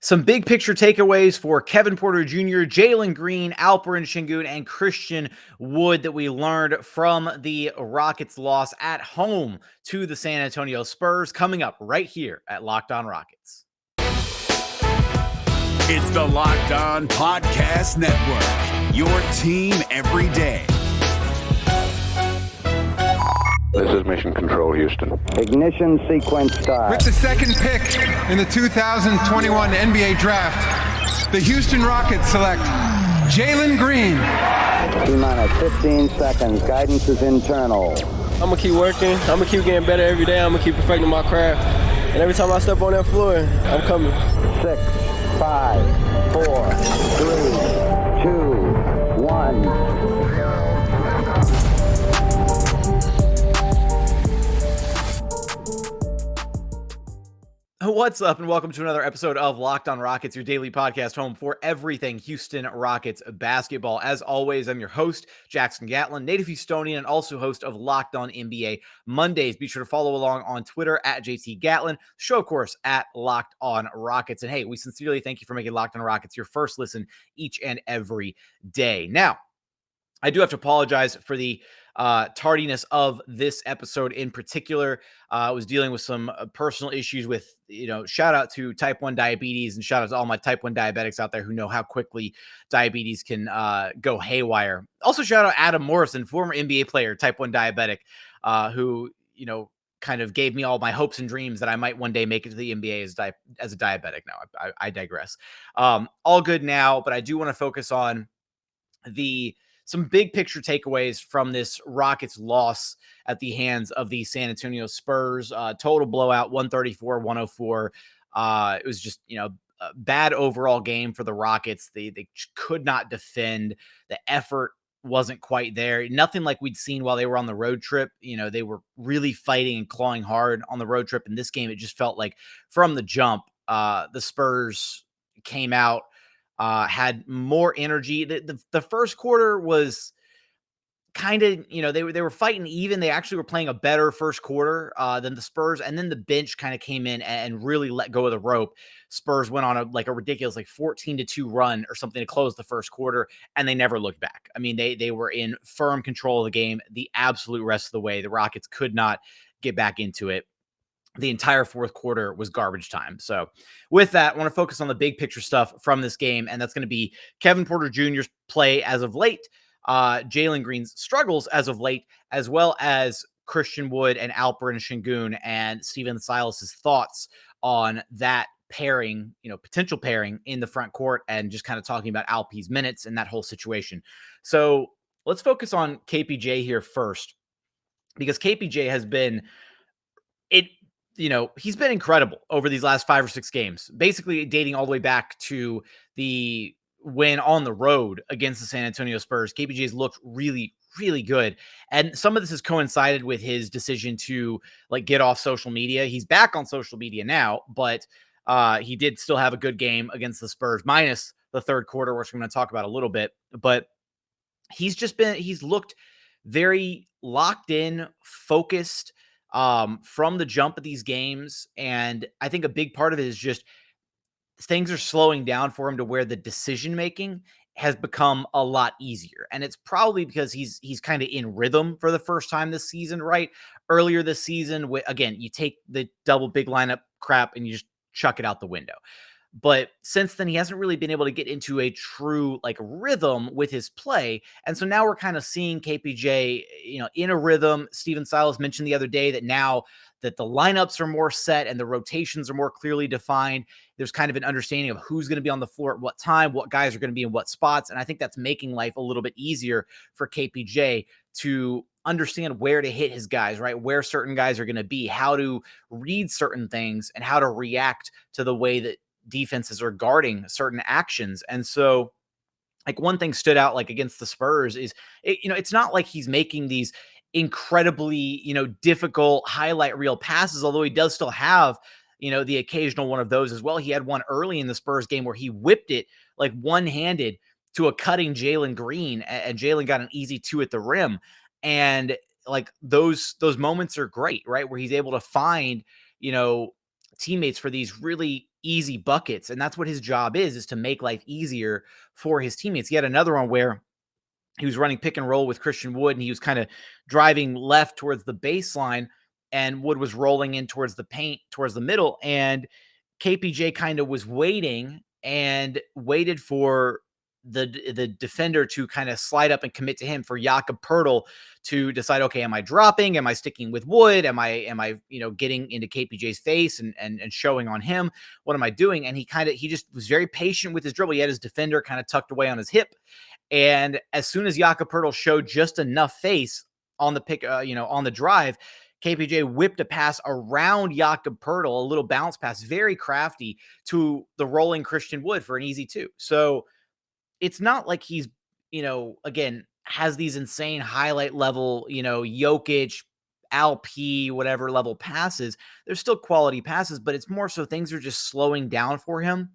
Some big picture takeaways for Kevin Porter Jr., Jalen Green, Alperen Sengun, and Christian Wood that we learned from the Rockets' loss at home to the San Antonio Spurs, coming up right here at Locked On Rockets. It's the Locked On Podcast Network, your team every day. This is Mission Control, Houston. Ignition sequence start. With the second pick in the 2021 NBA Draft, the Houston Rockets select Jalen Green. T-minus 15 seconds. Guidance is internal. I'm going to keep working. I'm going to keep getting better every day. I'm going to keep perfecting my craft. And every time I step on that floor, I'm coming. 6, 5, 4, 3, 2, 1. What's up, and welcome to another episode of Locked On Rockets, your daily podcast home for everything Houston Rockets basketball. As always, I'm your host, Jackson Gatlin, native Houstonian, and also host of Locked On NBA Mondays. Be sure to follow along on Twitter at JT Gatlin, show, of course, at Locked On Rockets. And hey, we sincerely thank you for making Locked On Rockets your first listen each and every day. Now, I do have to apologize for the tardiness of this episode in particular. I was dealing with some personal issues with, shout out to type 1 diabetes and shout out to all my type 1 diabetics out there who know how quickly diabetes can go haywire. Also, shout out Adam Morrison, former NBA player, type 1 diabetic, who, kind of gave me all my hopes and dreams that I might one day make it to the NBA as a diabetic. Now, I digress. All good now, but I do want to focus on some big picture takeaways from this Rockets loss at the hands of the San Antonio Spurs. Total blowout, 134-104. It was just, a bad overall game for the Rockets. They could not defend. The effort wasn't quite there. Nothing like we'd seen while they were on the road trip. They were really fighting and clawing hard on the road trip. In this game, it just felt like from the jump, the Spurs came out, had more energy. The first quarter was kind of, they were fighting even. They actually were playing a better first quarter than the Spurs. And then the bench kind of came in and really let go of the rope. Spurs went on a ridiculous 14-2 run or something to close the first quarter, and they never looked back. I mean, they were in firm control of the game the absolute rest of the way. The Rockets could not get back into it. The entire fourth quarter was garbage time. So with that, I want to focus on the big picture stuff from this game, and that's going to be Kevin Porter Jr.'s play as of late, Jalen Green's struggles as of late, as well as Christian Wood and Alperen Sengun and Silas's thoughts on that pairing, potential pairing in the front court, and just kind of talking about Alp's minutes and that whole situation. So let's focus on KPJ here first, because KPJ has been he's been incredible over these last 5 or 6 games, basically dating all the way back to the win on the road against the San Antonio Spurs. KPJ's looked really, really good. And some of this has coincided with his decision to get off social media. He's back on social media now, but he did still have a good game against the Spurs, minus the third quarter, which I'm going to talk about a little bit. But he's looked very locked in, focused, from the jump of these games. And I think a big part of it is just things are slowing down for him to where the decision-making has become a lot easier. And it's probably because he's kind of in rhythm for the first time this season, right? Earlier this season, again, you take the double big lineup crap and you just chuck it out the window. But since then, he hasn't really been able to get into a true rhythm with his play. And so now we're kind of seeing KPJ, in a rhythm. Silas mentioned the other day that now that the lineups are more set and the rotations are more clearly defined, there's kind of an understanding of who's going to be on the floor at what time, what guys are going to be in what spots. And I think that's making life a little bit easier for KPJ to understand where to hit his guys, right? Where certain guys are going to be, how to read certain things, and how to react to the way that defenses are guarding certain actions. And so one thing stood out against the Spurs is it's not like he's making these incredibly difficult highlight reel passes, although he does still have the occasional one of those as well. He had one early in the Spurs game where he whipped it one-handed to a cutting Jalen Green, and Jalen got an easy 2 at the rim. And those moments are great, right? Where he's able to find teammates for these really easy buckets. And that's what his job is to make life easier for his teammates. He had another one where he was running pick and roll with Christian Wood, and he was kind of driving left towards the baseline, and Wood was rolling in towards the paint, towards the middle. And KPJ kind of was waiting and waited for the defender to kind of slide up and commit to him, for Jakob Poeltl to decide, okay, am I dropping? Am I sticking with Wood? Am I getting into KPJ's face and showing on him? What am I doing? And he just was very patient with his dribble. He had his defender kind of tucked away on his hip. And as soon as Jakob Poeltl showed just enough face on the pick, on the drive, KPJ whipped a pass around Jakob Poeltl, a little bounce pass, very crafty, to the rolling Christian Wood for an easy 2. So it's not like he's, again, has these insane highlight level, Jokic, Alp, whatever level passes. There's still quality passes, but it's more so things are just slowing down for him.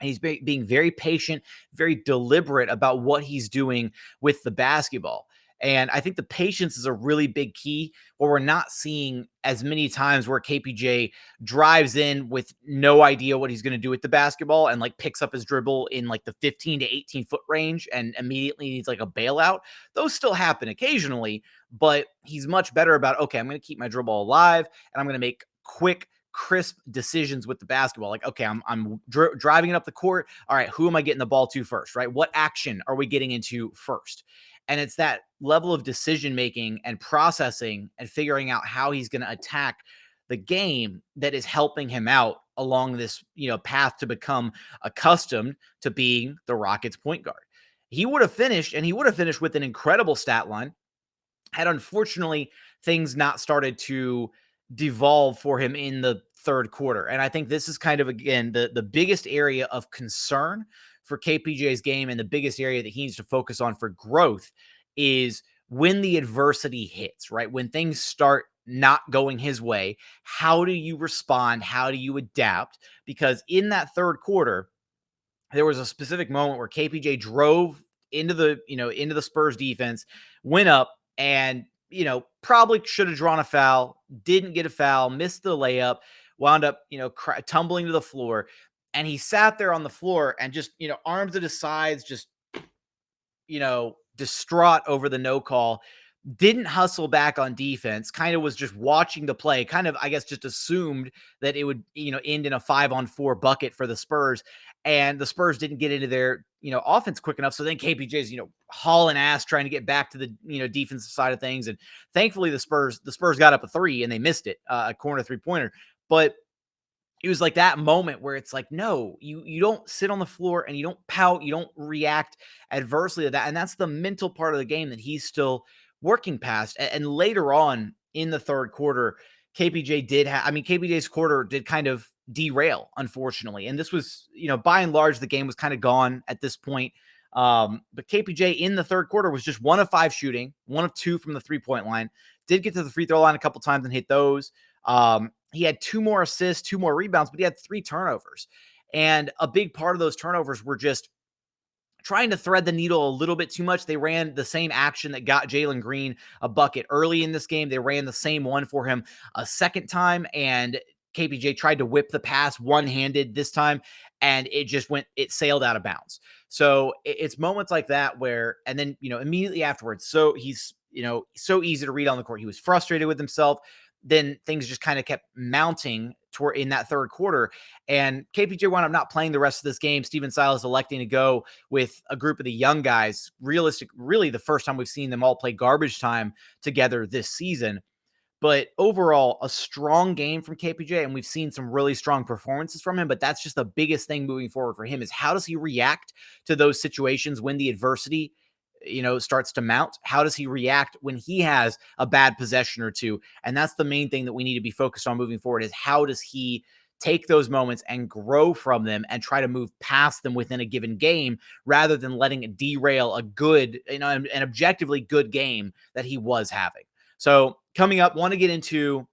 And he's being very patient, very deliberate about what he's doing with the basketball. And I think the patience is a really big key, where we're not seeing as many times where KPJ drives in with no idea what he's going to do with the basketball and like picks up his dribble in like the 15 to 18 foot range and immediately needs like a bailout. Those still happen occasionally, but he's much better about, okay, I'm going to keep my dribble alive and I'm going to make quick, crisp decisions with the basketball. Like, okay, I'm driving it up the court. All right, who am I getting the ball to first, right? What action are we getting into first? And it's that level of decision-making and processing and figuring out how he's going to attack the game that is helping him out along this, path to become accustomed to being the Rockets point guard. He would have finished with an incredible stat line had, unfortunately, things not started to devolve for him in the third quarter. And I think this is kind of, again, the biggest area of concern for KPJ's game, and the biggest area that he needs to focus on for growth is when the adversity hits, right? When things start not going his way, how do you respond? How do you adapt? Because in that third quarter, there was a specific moment where KPJ drove into the Spurs defense, went up, and probably should have drawn a foul, didn't get a foul, missed the layup, wound up tumbling to the floor. And he sat there on the floor and just, arms at his sides, just, distraught over the no call, didn't hustle back on defense, kind of was just watching the play, kind of, I guess, just assumed that it would, end in a 5-on-4 bucket for the Spurs. And the Spurs didn't get into their, offense quick enough. So then KPJ's, hauling ass trying to get back to the, defensive side of things. And thankfully the Spurs got up a 3 and they missed it, a corner 3-pointer. But it was like that moment where it's like, no, you don't sit on the floor and you don't pout, you don't react adversely to that. And that's the mental part of the game that he's still working past. And later on in the third quarter, KPJ's quarter did kind of derail, unfortunately. And this was, by and large, the game was kind of gone at this point. But KPJ in the third quarter was just 1 of 5 shooting, 1 of 2 from the 3-point line, did get to the free throw line a couple times and hit those. He had 2 more assists, 2 more rebounds, but he had 3 turnovers. And a big part of those turnovers were just trying to thread the needle a little bit too much. They ran the same action that got Jalen Green a bucket early in this game. They ran the same one for him a second time, and KPJ tried to whip the pass one-handed this time, and it sailed out of bounds. So it's moments like that where, and then, immediately afterwards, so he's, so easy to read on the court. He was frustrated with himself. Then things just kind of kept mounting toward in that third quarter, and KPJ wound up not playing the rest of this game. Steven Silas electing to go with a group of the young guys. Really the first time we've seen them all play garbage time together this season. But overall, a strong game from KPJ, and we've seen some really strong performances from him. But that's just the biggest thing moving forward for him, is how does he react to those situations when the adversity starts to mount? How does he react when he has a bad possession or two? And that's the main thing that we need to be focused on moving forward, is how does he take those moments and grow from them and try to move past them within a given game, rather than letting it derail a good, an objectively good game that he was having. So coming up, want to get into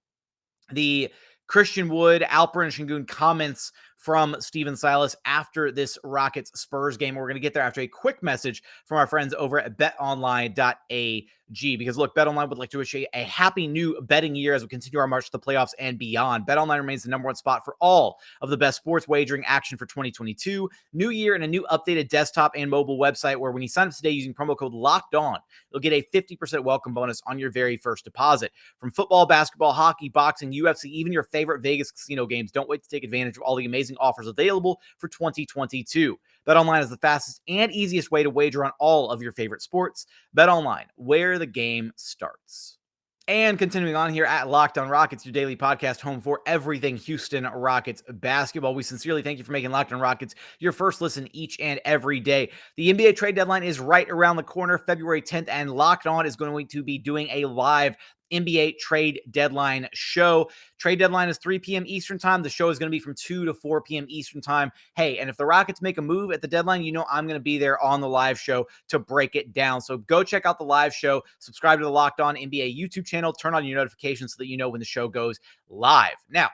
the Christian Wood, Alperen Sengun comments from Steven Silas after this Rockets Spurs game. We're going to get there after a quick message from our friends over at betonline.ag. Because look, BetOnline would like to wish you a happy new betting year as we continue our march to the playoffs and beyond. BetOnline remains the number one spot for all of the best sports wagering action for 2022. New year and a new updated desktop and mobile website where when you sign up today using promo code Locked On, you'll get a 50% welcome bonus on your very first deposit. From football, basketball, hockey, boxing, UFC, even your favorite Vegas casino games, don't wait to take advantage of all the amazing offers available for 2022. BetOnline is the fastest and easiest way to wager on all of your favorite sports. BetOnline, where the game starts. And continuing on here at Locked On Rockets, your daily podcast home for everything Houston Rockets basketball. We sincerely thank you for making Locked On Rockets your first listen each and every day. The NBA trade deadline is right around the corner, February 10th, and Locked On is going to be doing a live NBA trade deadline show. Trade deadline is 3 p.m. Eastern time. The show is going to be from 2 to 4 p.m. Eastern time. Hey, and if the Rockets make a move at the deadline, you know I'm going to be there on the live show to break it down. So go check out the live show, subscribe to the Locked On NBA YouTube channel, turn on your notifications so that you know when the show goes live. Now,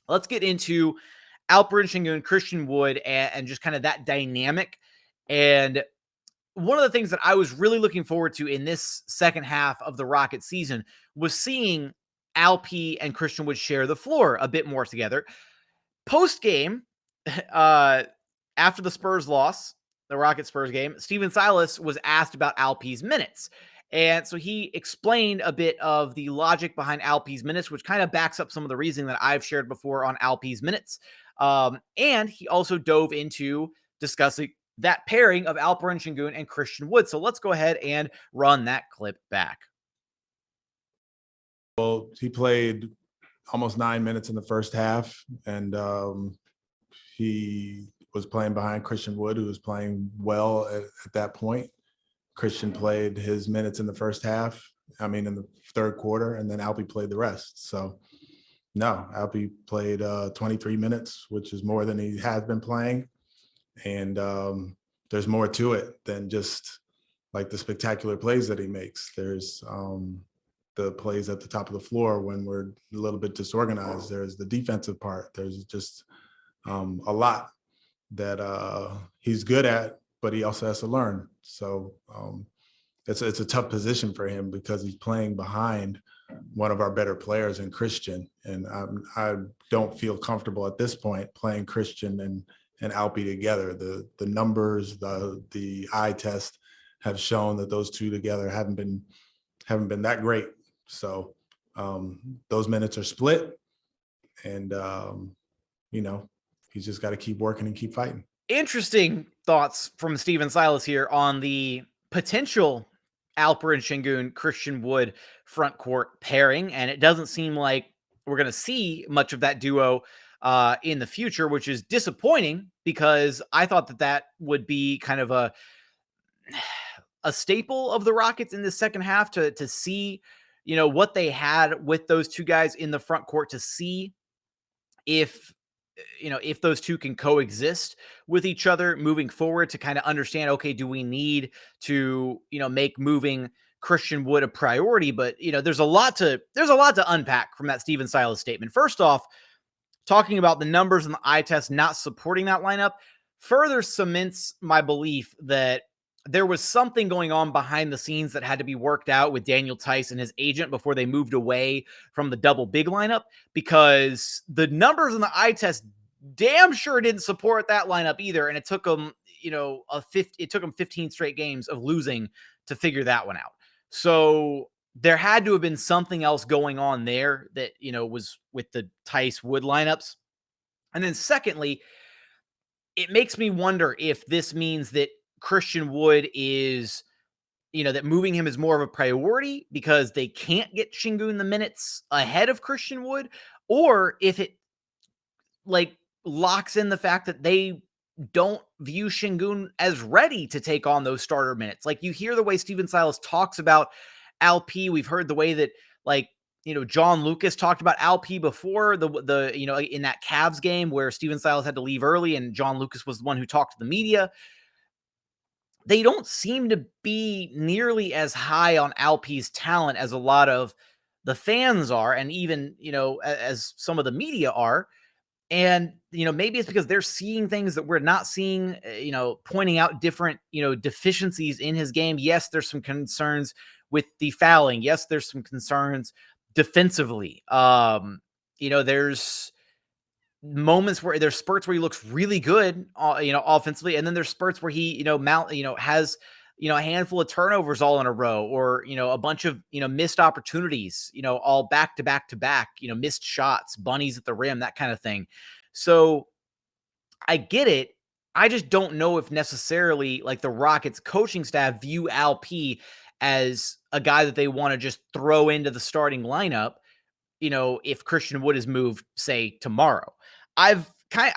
let's get into Alperen Sengun, Christian Wood, and just kind of that dynamic. And one of the things that I was really looking forward to in this second half of the Rocket season was seeing Alp and Christian Wood share the floor a bit more together. Post-game, after the Spurs loss, the Rocket Spurs game, Stephen Silas was asked about Alp's minutes. And so he explained a bit of the logic behind Alp's minutes, which kind of backs up some of the reasoning that I've shared before on Alp's minutes. And he also dove into discussing that pairing of Alperen Sengun and Christian Wood. So let's go ahead and run that clip back. Well, he played almost 9 minutes in the first half, and he was playing behind Christian Wood, who was playing well at that point. Christian played his minutes in the first half, in the third quarter, and then Alpi played the rest. So, no, Alpi played 23 minutes, which is more than he has been playing. And there's more to it than just like the spectacular plays that he makes. There's the plays at the top of the floor when we're a little bit disorganized. There's the defensive part. There's just a lot that he's good at, but he also has to learn. So it's a tough position for him because he's playing behind one of our better players in Christian. And I don't feel comfortable at this point playing Christian and Alpi together. The numbers, the eye test have shown that those two together haven't been that great. So those minutes are split, and he's just got to keep working and keep fighting. Interesting thoughts from Stephen Silas here on the potential Alperen Sengun, Christian Wood front court pairing, and it doesn't seem like we're going to see much of that duo in the future, which is disappointing because I thought that would be kind of a staple of the Rockets in the second half to see, what they had with those two guys in the front court, to see if those two can coexist with each other moving forward, to kind of understand, okay, do we need to, make moving Christian Wood a priority? But, there's a lot to unpack from that Stephen Silas statement. First off, talking about the numbers and the eye test not supporting that lineup further cements my belief that there was something going on behind the scenes that had to be worked out with Daniel Tice and his agent before they moved away from the double big lineup, because the numbers in the eye test damn sure didn't support that lineup either. And it took them, it took them 15 straight games of losing to figure that one out. So there had to have been something else going on there that, was with the Tice Wood lineups. And then secondly, it makes me wonder if this means that Christian Wood is, that moving him is more of a priority because they can't get Sengun the minutes ahead of Christian Wood, or if it locks in the fact that they don't view Sengun as ready to take on those starter minutes. Like, you hear the way Stephen Silas talks about Alp. We've heard the way that John Lucas talked about Alp before the in that Cavs game where Stephen Silas had to leave early and John Lucas was the one who talked to the media. They don't seem to be nearly as high on Alp's talent as a lot of the fans are, and even, as some of the media are. And, maybe it's because they're seeing things that we're not seeing, pointing out different, deficiencies in his game. Yes, there's some concerns with the fouling. Yes, there's some concerns defensively. There's moments where there's spurts where he looks really good, offensively. And then there's spurts where he, has, a handful of turnovers all in a row, or, a bunch of, missed opportunities, all back to back to back, missed shots, bunnies at the rim, that kind of thing. So I get it. I just don't know if necessarily like the Rockets coaching staff view Al P as a guy that they want to just throw into the starting lineup, if Christian Wood is moved, say, tomorrow. I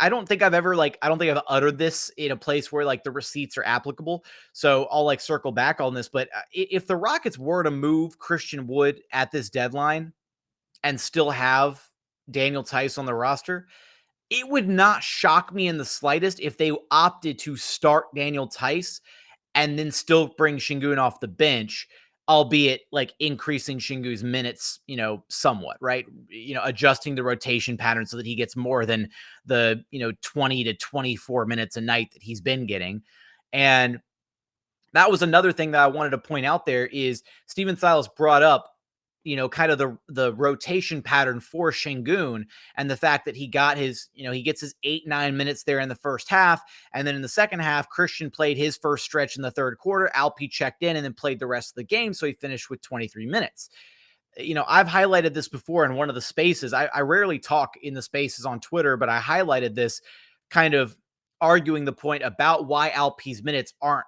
don't think I've uttered this in a place where like the receipts are applicable. So I'll like circle back on this. But if the Rockets were to move Christian Wood at this deadline and still have Daniel Theis on the roster, it would not shock me in the slightest if they opted to start Daniel Theis and then still bring Sengun off the bench, albeit like increasing Shingu's minutes, somewhat, right? Adjusting the rotation pattern so that he gets more than the, 20 to 24 minutes a night that he's been getting. And that was another thing that I wanted to point out there is Stephen Silas brought up, kind of the rotation pattern for Sengun, and the fact that he got his, he gets his 8-9 minutes there in the first half. And then in the second half, Christian played his first stretch in the third quarter. Alp checked in and then played the rest of the game. So he finished with 23 minutes. I've highlighted this before in one of the spaces. I rarely talk in the spaces on Twitter, but I highlighted this, kind of arguing the point about why Alp's minutes aren't,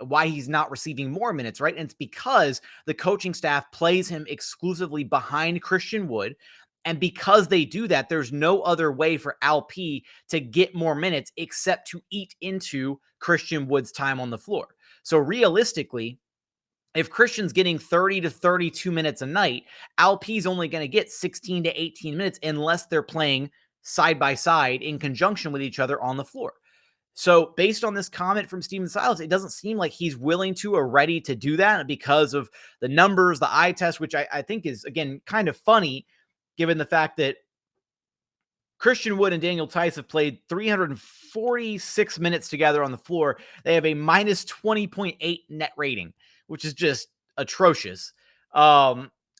why he's not receiving more minutes, right? And it's because the coaching staff plays him exclusively behind Christian Wood. And because they do that, there's no other way for Alp to get more minutes except to eat into Christian Wood's time on the floor. So realistically, if Christian's getting 30 to 32 minutes a night, Alp's only going to get 16 to 18 minutes unless they're playing side by side in conjunction with each other on the floor. So based on this comment from Stephen Silas, it doesn't seem like he's willing to or ready to do that because of the numbers, the eye test, which I think is, again, kind of funny given the fact that Christian Wood and Daniel Theis have played 346 minutes together on the floor. They have a minus 20.8 net rating, which is just atrocious.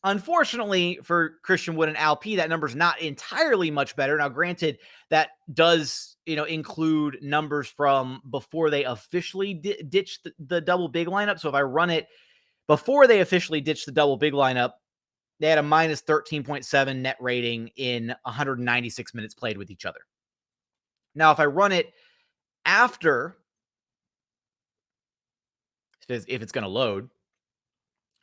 Unfortunately for Christian Wood and Alp, that number's not entirely much better. Now, granted, that does, include numbers from before they officially ditched the double big lineup. So if I run it before they officially ditched the double big lineup, they had a minus 13.7 net rating in 196 minutes played with each other. Now, if I run it after, if it's going to load,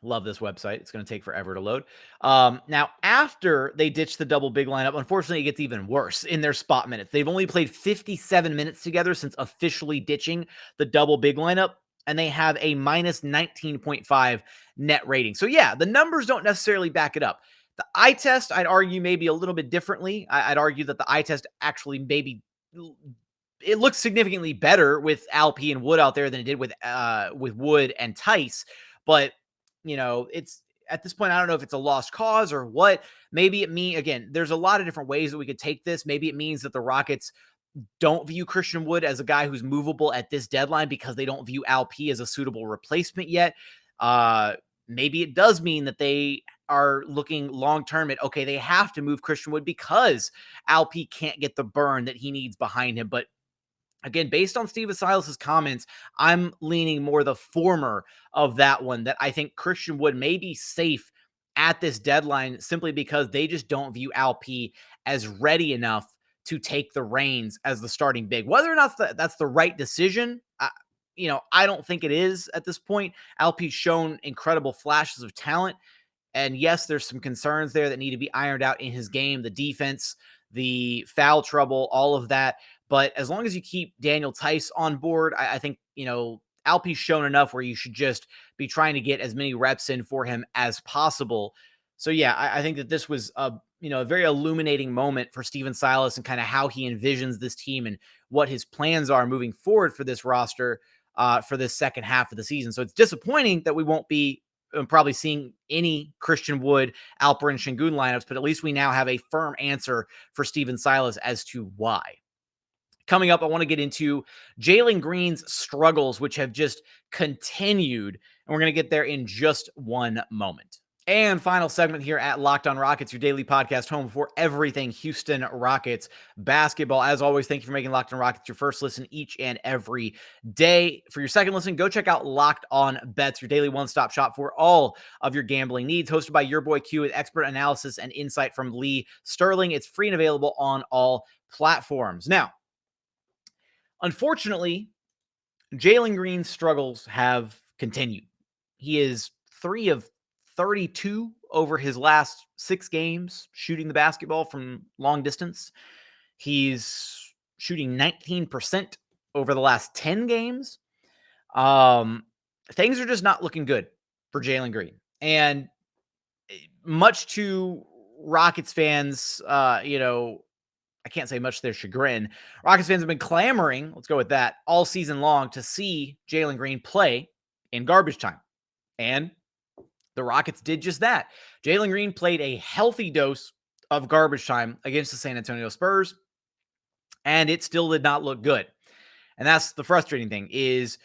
love this website. It's going to take forever to load. Now, after they ditch the double big lineup, unfortunately, it gets even worse in their spot minutes. They've only played 57 minutes together since officially ditching the double big lineup, and they have a minus 19.5 net rating. So, yeah, the numbers don't necessarily back it up. The eye test, I'd argue maybe a little bit differently. I'd argue that the eye test actually maybe it looks significantly better with Alp and Wood out there than it did with Wood and Theis, but it's at this point, I don't know if it's a lost cause or what. Maybe again, there's a lot of different ways that we could take this. Maybe it means that the Rockets don't view Christian Wood as a guy who's movable at this deadline because they don't view Alp as a suitable replacement yet. Maybe it does mean that they are looking long-term at, okay, they have to move Christian Wood because Alp can't get the burn that he needs behind him. But again, based on Stephen Silas's comments, I'm leaning more the former of that one, that I think Christian Wood may be safe at this deadline simply because they just don't view Alp as ready enough to take the reins as the starting big. Whether or not that's the right decision, I don't think it is at this point. Alp's shown incredible flashes of talent. And yes, there's some concerns there that need to be ironed out in his game, the defense, the foul trouble, all of that. But as long as you keep Daniel Theis on board, I think, Alp's shown enough where you should just be trying to get as many reps in for him as possible. So, yeah, I think that this was a very illuminating moment for Stephen Silas and kind of how he envisions this team and what his plans are moving forward for this roster for this second half of the season. So it's disappointing that we won't be probably seeing any Christian Wood, Alperen Sengun lineups, but at least we now have a firm answer for Stephen Silas as to why. Coming up, I want to get into Jalen Green's struggles, which have just continued. And we're going to get there in just one moment. And final segment here at Locked On Rockets, your daily podcast home for everything Houston Rockets basketball. As always, thank you for making Locked On Rockets your first listen each and every day. For your second listen, go check out Locked On Bets, your daily one-stop shop for all of your gambling needs. Hosted by your boy Q with expert analysis and insight from Lee Sterling. It's free and available on all platforms. Now, unfortunately, Jalen Green's struggles have continued. He is 3 of 32 over his last 6 games shooting the basketball from long distance. He's shooting 19% over the last 10 games. Things are just not looking good for Jalen Green. And much to Rockets fans, I can't say much to their chagrin, Rockets fans have been clamoring, let's go with that, all season long to see Jalen Green play in garbage time. And the Rockets did just that. Jalen Green played a healthy dose of garbage time against the San Antonio Spurs, and it still did not look good. And that's the frustrating thing is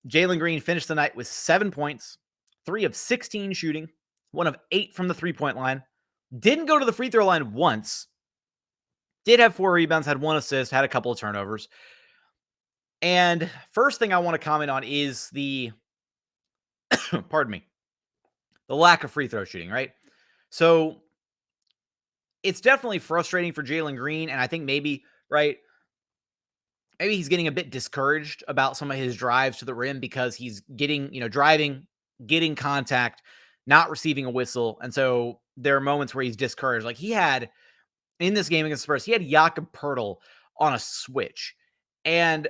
Jalen Green finished the night with 7 points, 3 of 16 shooting, 1 of 8 from the three-point line, didn't go to the free throw line once, did have 4 rebounds, had 1 assist, had a couple of turnovers. And first thing I want to comment on is the, pardon me, the lack of free throw shooting, right? So it's definitely frustrating for Jalen Green. And I think maybe he's getting a bit discouraged about some of his drives to the rim because he's getting, driving, getting contact, not receiving a whistle. And so there are moments where he's discouraged. Like he had in this game against Spurs, he had Jakob Poeltl on a switch. And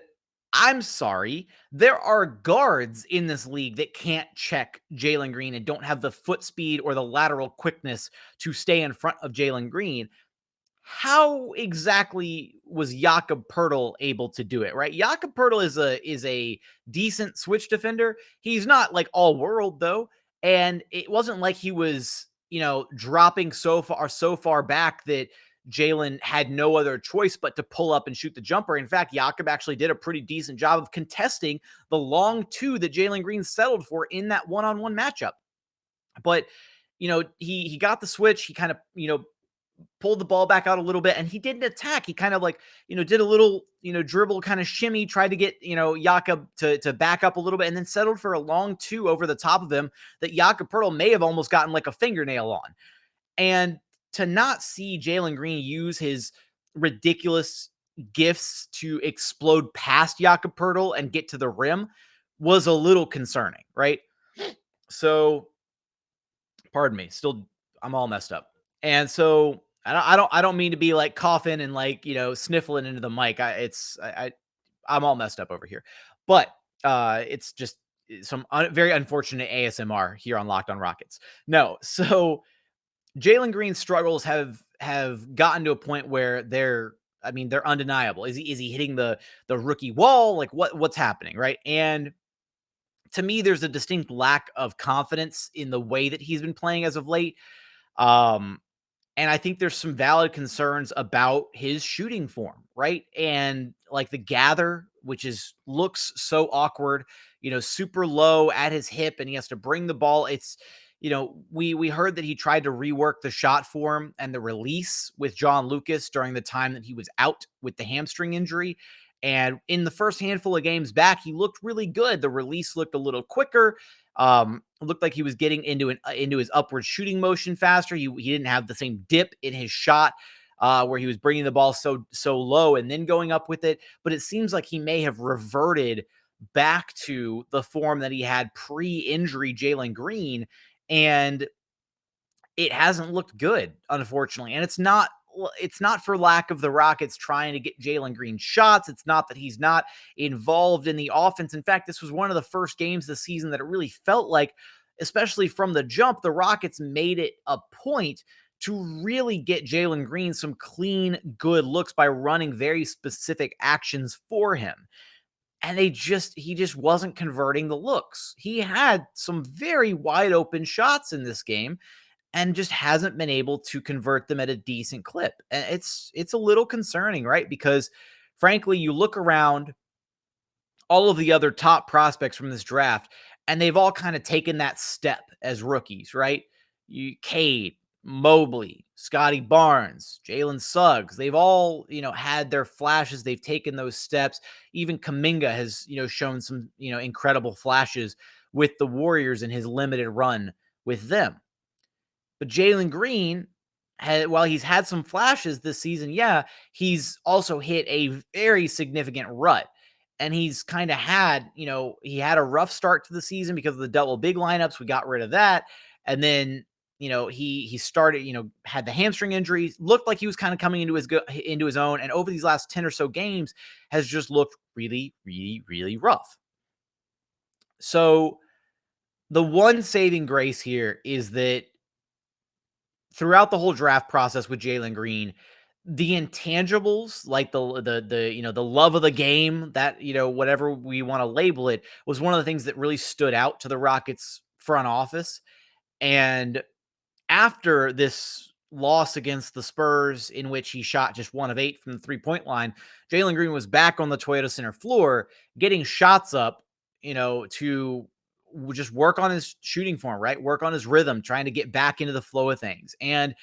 I'm sorry, there are guards in this league that can't check Jalen Green and don't have the foot speed or the lateral quickness to stay in front of Jalen Green. How exactly was Jakob Poeltl able to do it, right? Jakob Poeltl is a decent switch defender. He's not like all world though. And it wasn't like he was, dropping so far back that Jalen had no other choice but to pull up and shoot the jumper. In fact, Jakob actually did a pretty decent job of contesting the long 2 that Jalen Green settled for in that one-on-one matchup. But, he got the switch. He kind of, pulled the ball back out a little bit and he didn't attack. He kind of did a little, dribble kind of shimmy, tried to get, Jakob to back up a little bit and then settled for a long 2 over the top of him that Jakob Poeltl may have almost gotten like a fingernail on. And to not see Jalen Green use his ridiculous gifts to explode past Jakob Poeltl and get to the rim was a little concerning, right? So, pardon me, still I'm all messed up. And so I don't mean to be like coughing and like, sniffling into the mic. I'm all messed up over here. But it's just some very unfortunate ASMR here on Locked On Rockets. No, so Jalen Green's struggles have gotten to a point where they're undeniable. Is he hitting the rookie wall? Like what's happening, right? And to me, there's a distinct lack of confidence in the way that he's been playing as of late. And I think there's some valid concerns about his shooting form, right? And like the gather, which looks so awkward, super low at his hip, and he has to bring the ball. It's, we heard that he tried to rework the shot form and the release with John Lucas during the time that he was out with the hamstring injury. And in the first handful of games back, he looked really good. The release looked a little quicker. Looked like he was getting into his upward shooting motion faster. He didn't have the same dip in his shot where he was bringing the ball so low and then going up with it. But it seems like he may have reverted back to the form that he had pre-injury Jalen Green, and it hasn't looked good, unfortunately. And it's not for lack of the Rockets trying to get Jalen Green shots. It's not that he's not involved in the offense. In fact, this was one of the first games this season that it really felt like, especially from the jump, the Rockets made it a point to really get Jalen Green some clean, good looks by running very specific actions for him. And he just wasn't converting the looks. He had some very wide open shots in this game and just hasn't been able to convert them at a decent clip. And it's a little concerning, right? Because frankly, you look around all of the other top prospects from this draft, And they've all kind of taken that step as rookies, right? Cade, Mobley, Scotty Barnes, Jalen Suggs, they've all, had their flashes. They've taken those steps. Even Kuminga has, shown some, incredible flashes with the Warriors in his limited run with them. But Jalen Green, while he's had some flashes this season, he's also hit a very significant rut. And he's kind of had, he had a rough start to the season because of the double big lineups. We got rid of that. And then, he started, had the hamstring injury, looked like he was kind of coming into his own. And over these last 10 or so games has just looked really, really, really rough. So the one saving grace here is that throughout the whole draft process with Jalen Green, the intangibles, like the love of the game, that, whatever we want to label it, was one of the things that really stood out to the Rockets front office. And after this loss against the Spurs, in which he shot just 1 of 8 from the 3-point line, Jalen Green was back on the Toyota Center floor, getting shots up, to just work on his shooting form, right? Work on his rhythm, trying to get back into the flow of things. And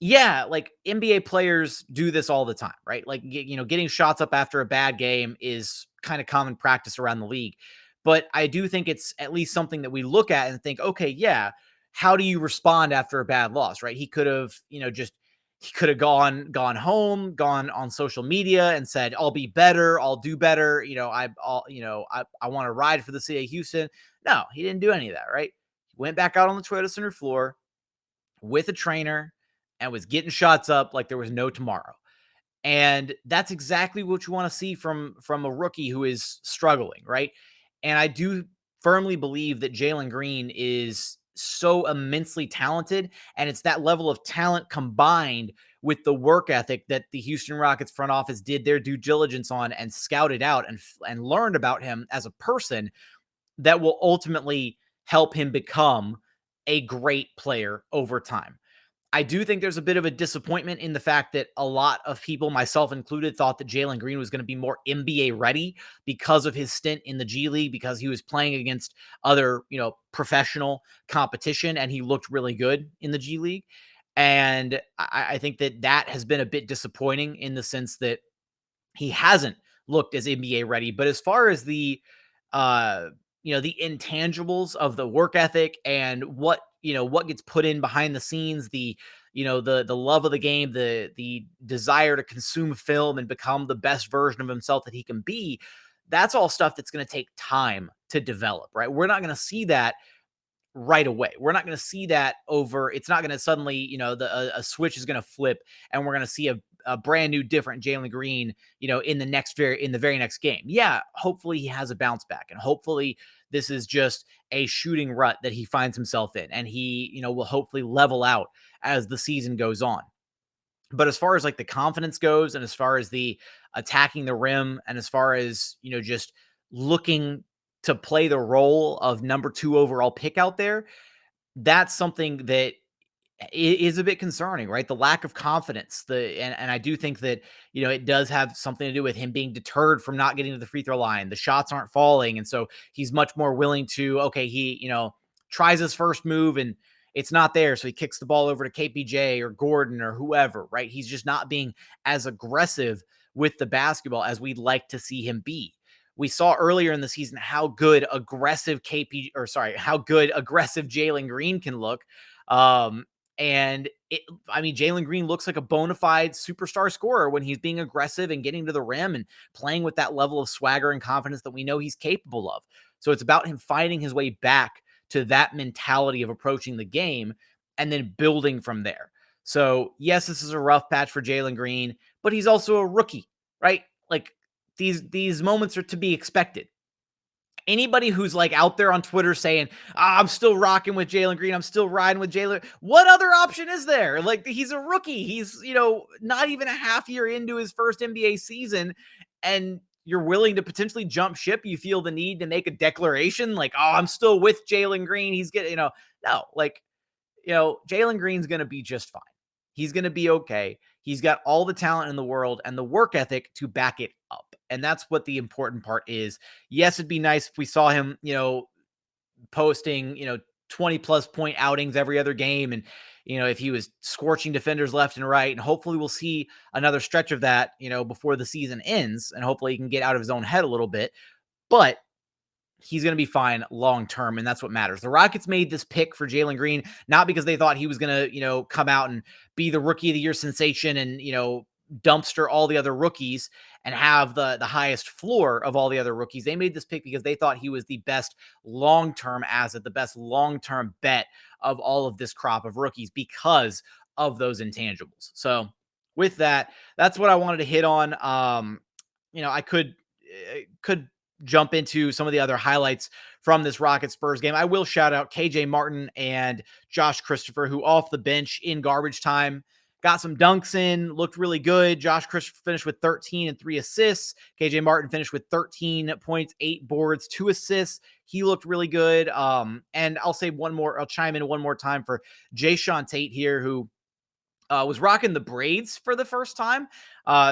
like NBA players do this all the time, right? Like, getting shots up after a bad game is kind of common practice around the league. But I do think it's at least something that we look at and think, okay, how do you respond after a bad loss, right? He could have, he could have gone home, gone on social media and said, I'll be better. I'll do better. I want to ride for the city of Houston. No, he didn't do any of that, right? He went back out on the Toyota Center floor with a trainer and was getting shots up like there was no tomorrow. And that's exactly what you want to see from a rookie who is struggling, right? And I do firmly believe that Jalen Green is so immensely talented, and it's that level of talent combined with the work ethic that the Houston Rockets front office did their due diligence on and scouted out and learned about him as a person that will ultimately help him become a great player over time. I do think there's a bit of a disappointment in the fact that a lot of people, myself included, thought that Jalen Green was going to be more NBA ready because of his stint in the G League, because he was playing against other, professional competition, and he looked really good in the G League. And I think that has been a bit disappointing in the sense that he hasn't looked as NBA ready. But as far as the the intangibles of the work ethic and what gets put in behind the scenes, the love of the game, the desire to consume film and become the best version of himself that he can be, that's all stuff that's going to take time to develop, right? We're not going to see that right away. We're not going to see that over. It's not going to suddenly, a switch is going to flip and we're going to see a brand new, different Jalen Green, in the very next game. Yeah, hopefully he has a bounce back, and hopefully this is just a shooting rut that he finds himself in, and he, will hopefully level out as the season goes on. But as far as like the confidence goes, and as far as the attacking the rim, and as far as, just looking to play the role of number 2 overall pick out there, that's something that is a bit concerning, right? The lack of confidence, and I do think that, it does have something to do with him being deterred from not getting to the free throw line. The shots aren't falling, and so he's much more willing to, he, tries his first move and it's not there, so he kicks the ball over to KPJ or Gordon or whoever, right? He's just not being as aggressive with the basketball as we'd like to see him be. We saw earlier in the season how good aggressive Jalen Green can look. And Jalen Green looks like a bona fide superstar scorer when he's being aggressive and getting to the rim and playing with that level of swagger and confidence that we know he's capable of. So it's about him finding his way back to that mentality of approaching the game and then building from there. So yes, this is a rough patch for Jalen Green, but he's also a rookie, right? Like these moments are to be expected. Anybody who's like out there on Twitter saying, I'm still rocking with Jalen Green, I'm still riding with Jalen, what other option is there? Like, he's a rookie. He's, not even a half year into his first NBA season, and you're willing to potentially jump ship. You feel the need to make a declaration like, I'm still with Jalen Green. He's getting, no, like, Jalen Green's going to be just fine. He's going to be okay. He's got all the talent in the world and the work ethic to back it up. And that's what the important part is. Yes, it'd be nice if we saw him, posting, 20 plus point outings every other game. And, if he was scorching defenders left and right, and hopefully we'll see another stretch of that, before the season ends, and hopefully he can get out of his own head a little bit. But he's going to be fine long term, and that's what matters. The Rockets made this pick for Jalen Green not because they thought he was going to, come out and be the rookie of the year sensation and, dumpster all the other rookies and have the highest floor of all the other rookies. They made this pick because they thought he was the best long-term asset, the best long-term bet of all of this crop of rookies because of those intangibles. So with that, that's what I wanted to hit on. I could jump into some of the other highlights from this Rocket Spurs game. I will shout out KJ Martin and Josh Christopher, who off the bench in garbage time got some dunks in, looked really good. Josh Christopher finished with 13 and 3 assists. KJ Martin finished with 13 points, 8 boards, 2 assists. He looked really good. And I'll chime in one more time for Jae'Sean Tate here, who was rocking the braids for the first time.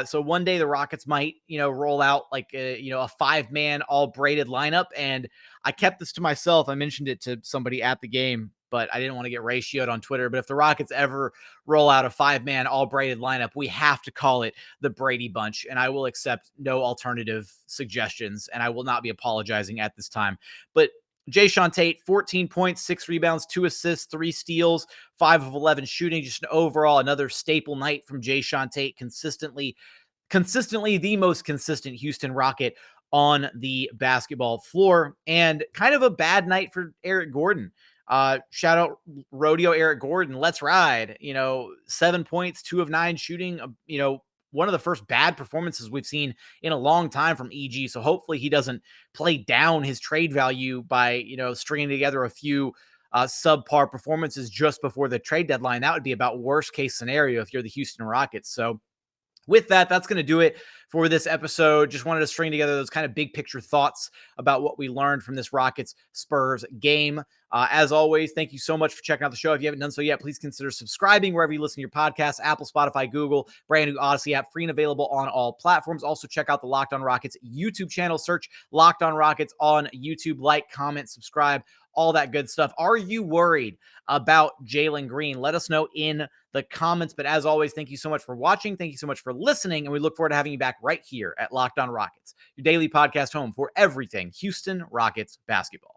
So one day the Rockets might, roll out like a 5-man all braided lineup. And I kept this to myself. I mentioned it to somebody at the game, but I didn't want to get ratioed on Twitter. But if the Rockets ever roll out a 5-man all braided lineup, we have to call it the Brady Bunch. And I will accept no alternative suggestions, and I will not be apologizing at this time. But Jae'Sean Tate, 14 points, 6 rebounds, 2 assists, 3 steals, 5 of 11 shooting. Just an overall another staple night from Jae'Sean Tate. Consistently the most consistent Houston Rocket on the basketball floor, and kind of a bad night for Eric Gordon. Shout out Rodeo Eric Gordon. Let's ride. 7 points, 2 of 9 shooting. One of the first bad performances we've seen in a long time from EG. So hopefully he doesn't play down his trade value by, stringing together a few subpar performances just before the trade deadline. That would be about worst case scenario if you're the Houston Rockets. So with that, that's going to do it for this episode. Just wanted to string together those kind of big picture thoughts about what we learned from this Rockets Spurs game. As always, thank you so much for checking out the show. If you haven't done so yet, please consider subscribing wherever you listen to your podcasts: Apple, Spotify, Google, brand new Odyssey app, free and available on all platforms. Also, check out the Locked On Rockets YouTube channel. Search Locked On Rockets on YouTube. Like, comment, subscribe, all that good stuff. Are you worried about Jalen Green? Let us know in the comments. But as always, thank you so much for watching. Thank you so much for listening. And we look forward to having you back right here at Locked On Rockets, your daily podcast home for everything Houston Rockets basketball.